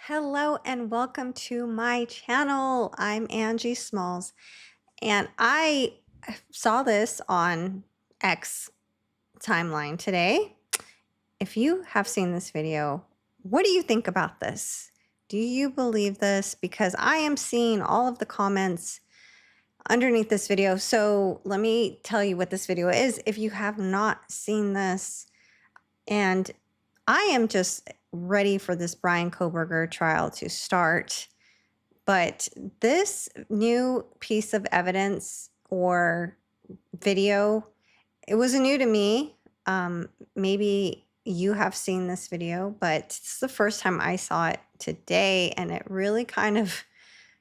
Hello and welcome to my channel. I'm Angie Smalls, and I saw this on X timeline today. If you have seen this video, what do you think about this? Do you believe this? Because I am seeing all of the comments underneath this video. So let me tell you what this video is if you have not seen this. And I am just ready for this Bryan Kohberger trial to start. But this new piece of evidence or video, it was new to me. Maybe you have seen this video, but it's the first time I saw it today, and it really kind of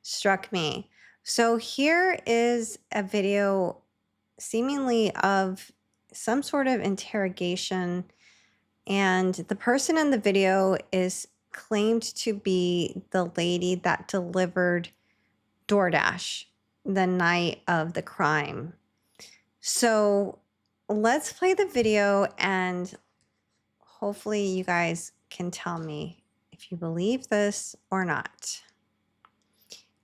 struck me. So here is a video seemingly of some sort of interrogation, and the person in the video is claimed to be the lady that delivered DoorDash the night of the crime. So let's play the video and hopefully you guys can tell me if you believe this or not.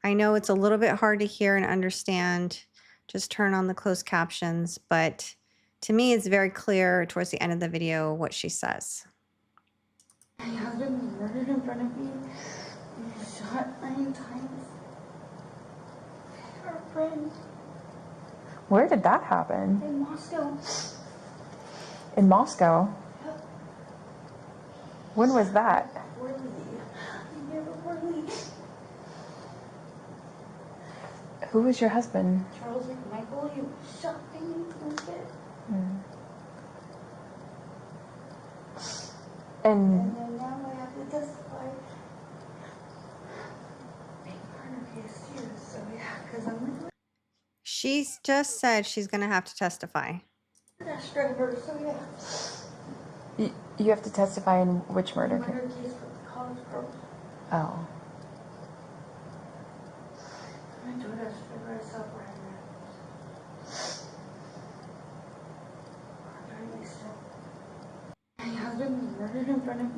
I know it's a little bit hard to hear and understand. Just turn on the closed captions, but to me it's very clear towards the end of the video what she says. My husband was murdered in front of me. He was shot 9 times. Our friend Where did that happen? in Moscow. In Moscow? Yep. When was that? Before leave. The year before leave. Who was your husband? Charles McMichael, he was shot hanging from his bed. And And then now I have to testify. Big murder case too, so yeah, because I'm the She's just said she's going to have to testify. DoorDash driver, so yeah. you have to testify in which murder case? Murder case for the college girls. Oh. My DoorDash driver, I saw Bryan apparently still. My husband was murdered in front of me.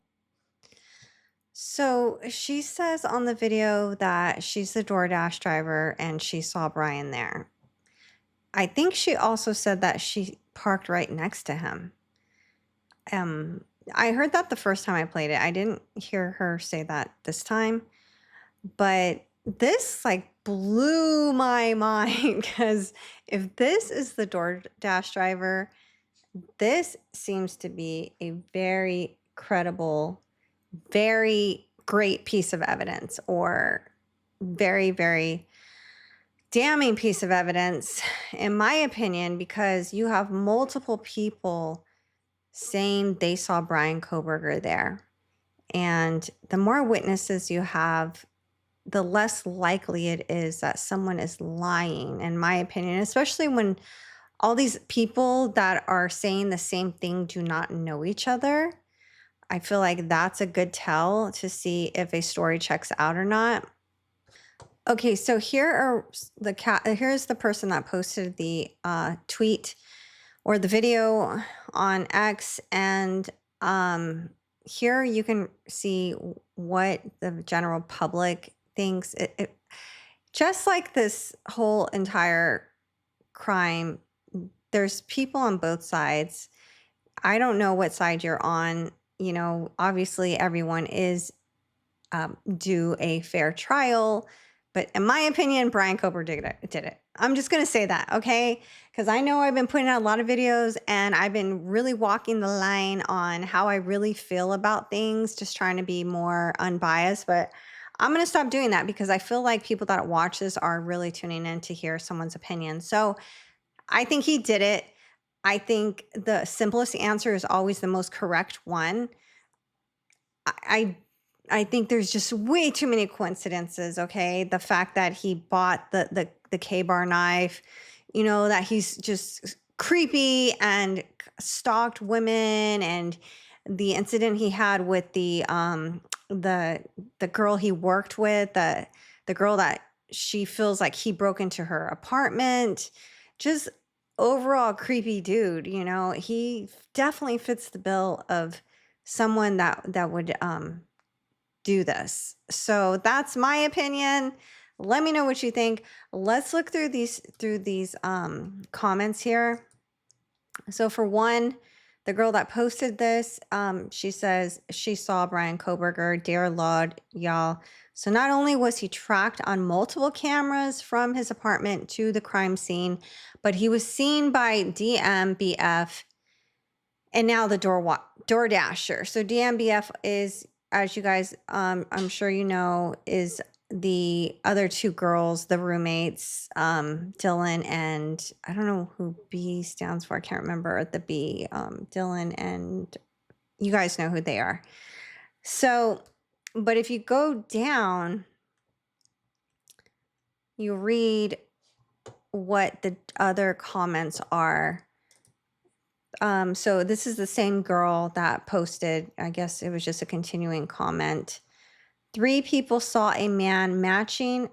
So she says on the video that she's the DoorDash driver and she saw Bryan there. I think she also said that she parked right next to him. I heard that the first time I played it. I didn't hear her say that this time, but this like blew my mind because if this is the DoorDash driver, this seems to be a very credible, very great piece of evidence, or very, very damning piece of evidence, in my opinion, because you have multiple people saying they saw Bryan Kohberger there. And the more witnesses you have, the less likely it is that someone is lying, in my opinion, especially when all these people that are saying the same thing do not know each other. I feel like that's a good tell to see if a story checks out or not. Okay, so here's the person that posted the tweet or the video on X, and here you can see what the general public thinks. Just like this whole entire crime, there's people on both sides. I don't know what side you're on. You know, obviously everyone is due a fair trial. But in my opinion, Bryan Kohberger did it. I'm just going to say that, okay? Because I know I've been putting out a lot of videos and I've been really walking the line on how I really feel about things, just trying to be more unbiased. But I'm going to stop doing that because I feel like people that watch this are really tuning in to hear someone's opinion. So I think he did it. I think the simplest answer is always the most correct one. I think there's just way too many coincidences, okay? The fact that he bought the K-bar knife, you know, that he's just creepy and stalked women, and the incident he had with the girl he worked with, the girl that she feels like he broke into her apartment. Just overall creepy dude, you know. He definitely fits the bill of someone that would do this. So that's my opinion. Let me know what you think. Let's look through these comments here. So for one, the girl that posted this, she says she saw Bryan Kohberger, dear Lord, y'all. So not only was he tracked on multiple cameras from his apartment to the crime scene, but he was seen by DMBF and now the DoorDasher. So DMBF is, as you guys, I'm sure you know, is the other two girls, the roommates, Dylan and I don't know who B stands for. I can't remember the B. Dylan and you guys know who they are. So, but if you go down, you read what the other comments are. So this is the same girl that posted, I guess it was just a continuing comment. 3 people saw a man matching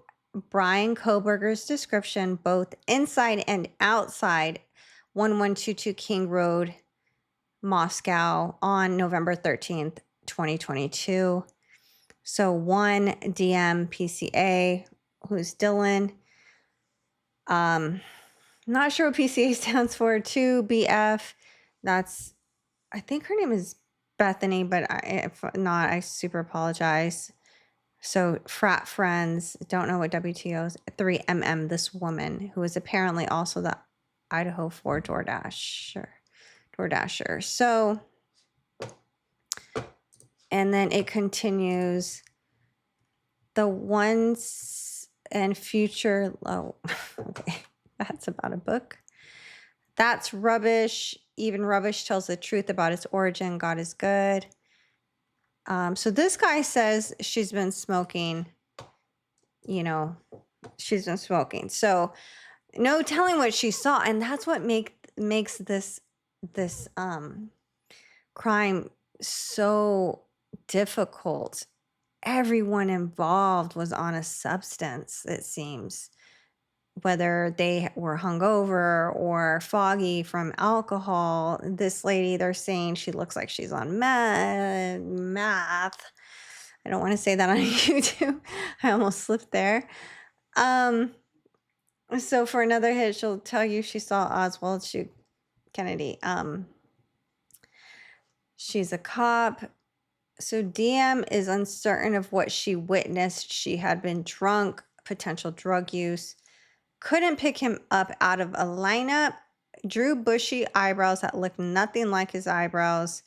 Bryan Kohberger's description, both inside and outside 1122 King Road, Moscow on November 13th, 2022. So 1 DM PCA, who's Dylan. Not sure what PCA stands for. 2 BF. That's, I think her name is Bethany, but if not, I super apologize. So frat friends, don't know what WTO is. 3MM, this woman who is apparently also the Idaho 4 DoorDasher. So, and then it continues. The ones and future low. Okay, that's about a book. That's rubbish. Even rubbish tells the truth about its origin. God is good. So this guy says she's been smoking, she's been smoking. So no telling what she saw. And that's what makes this crime so difficult. Everyone involved was on a substance, it seems. Whether they were hungover or foggy from alcohol. This lady, they're saying she looks like she's on meth. I don't want to say that on YouTube. I almost slipped there. So for another hit, she'll tell you she saw Oswald shoot Kennedy. She's a cop. So DM is uncertain of what she witnessed. She had been drunk, potential drug use. Couldn't pick him up out of a lineup. Drew bushy eyebrows that looked nothing like his eyebrows.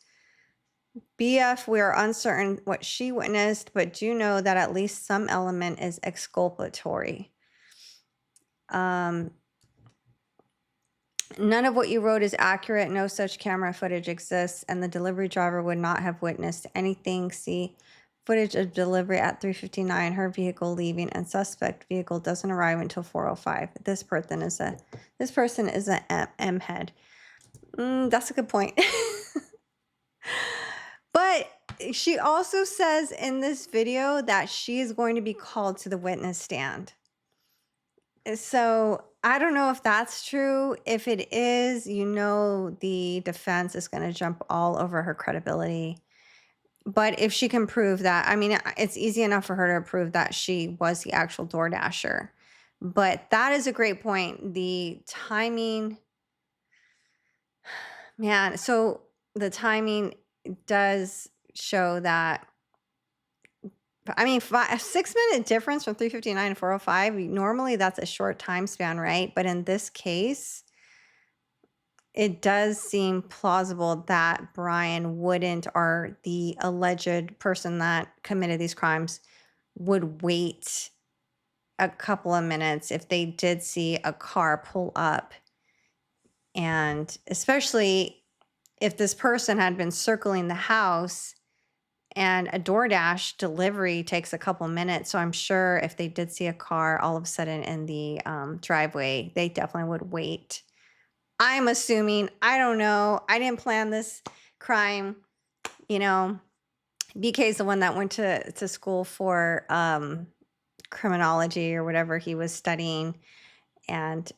BF, we are uncertain what she witnessed, but do know that at least some element is exculpatory. None of what you wrote is accurate. No such camera footage exists, and the delivery driver would not have witnessed anything. See footage of delivery at 3:59, her vehicle leaving, and suspect vehicle doesn't arrive until 4:05. This person is a M head. That's a good point. But she also says in this video that she is going to be called to the witness stand. So I don't know if that's true. If it is, the defense is going to jump all over her credibility. But if she can prove that, I mean, it's easy enough for her to prove that she was the actual DoorDasher. But that is a great point. The timing, man. So the timing does show that. I mean, a 6-minute difference from 3:59 to 4:05. Normally, that's a short time span, right? But in this case, it does seem plausible that Bryan wouldn't, or the alleged person that committed these crimes would wait a couple of minutes if they did see a car pull up. And especially if this person had been circling the house, and a DoorDash delivery takes a couple minutes. So I'm sure if they did see a car all of a sudden in the driveway, they definitely would wait. I'm assuming, I don't know. I didn't plan this crime. BK's the one that went to school for criminology or whatever he was studying. And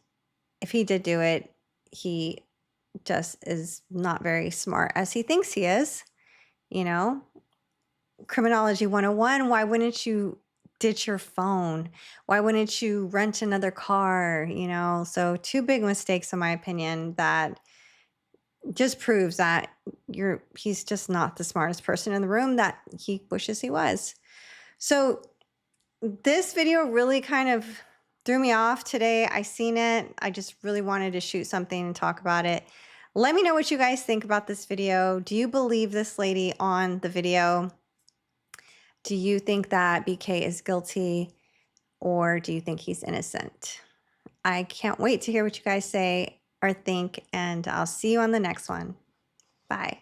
if he did do it, he just is not very smart as he thinks he is, Criminology 101, why wouldn't you ditch your phone? Why wouldn't you rent another car? You know, so two big mistakes, in my opinion, that just proves that he's just not the smartest person in the room that he wishes he was. So this video really kind of threw me off today. I seen it. I just really wanted to shoot something and talk about it. Let me know what you guys think about this video. Do you believe this lady on the video? Do you think that BK is guilty, or do you think he's innocent? I can't wait to hear what you guys say or think, and I'll see you on the next one. Bye.